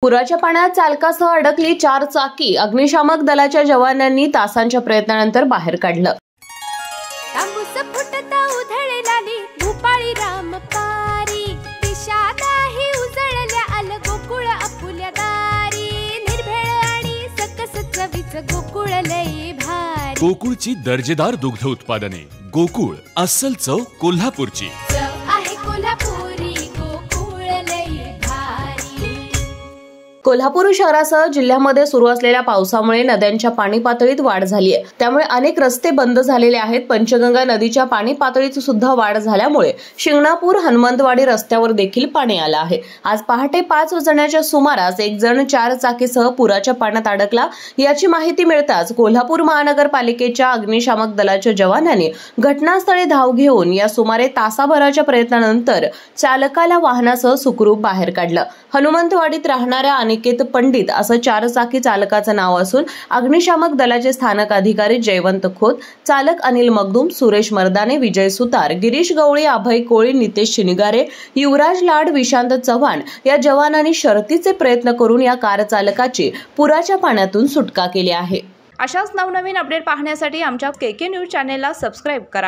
पुराच्या पाण्यात चालकासह अडकली 4 चाकी अग्निशामक दलाच्या जवानांनी तासांच्या प्रयत्नानंतर बाहेर काढलं। गोकुळची दर्जेदार दुग्ध उत्पादने। गोकुळ, अस्सल चव कोल्हापूरची। कोल्हापूर शहरासह जिल्ह्यामध्ये सुरू असलेल्या पावसामुळे नद्यांच्या पाणी पातळीत वाढ झाली आहे। त्यामुळे अनेक रस्ते बंद झालेले आहेत। पंचगंगा नदीच्या पाणी पातळीत सुद्धा वाढ झाल्यामुळे शिंगणापूर हनुमंतवाडी रस्त्यावर देखील पाणी आलं आहे। आज पहाटे 5 वाजण्याच्या सुमारास एक जण 4 चाकीसह पुराच्या पाण्यात अडकला। याची माहिती मिळताच कोल्हापूर महानगरपालिकेच्या अग्निशामक दलाच्या जवानांनी घटनास्थळी धाव घेऊन या सुमारे तासाभराच्या प्रयत्नानंतर चालकाला वाहनासह सुखरूप बाहेर काढलं। हनुमंतवाडीत राहणाऱ्या अनिकेत पंडित असं 4 चाकी चालकाचं नाव असून अग्निशामक दलाचे स्थानक अधिकारी जयवंत खोत, चालक अनिल मगदूम, सुरेश मर्दाने, विजय सुतार, गिरीश गवळी, अभय कोळी, नितेश शिनिगारे, युवराज लाड, विशांत चव्हाण या जवानांनी शर्थीचे प्रयत्न करून या कार चालकाची पुराच्या पाण्यातून सुटका केली आहे। अशाच नवनवीन अपडेट पाहण्यासाठी आमच्या केके न्यूज चॅनेलला सबस्क्राइब करा।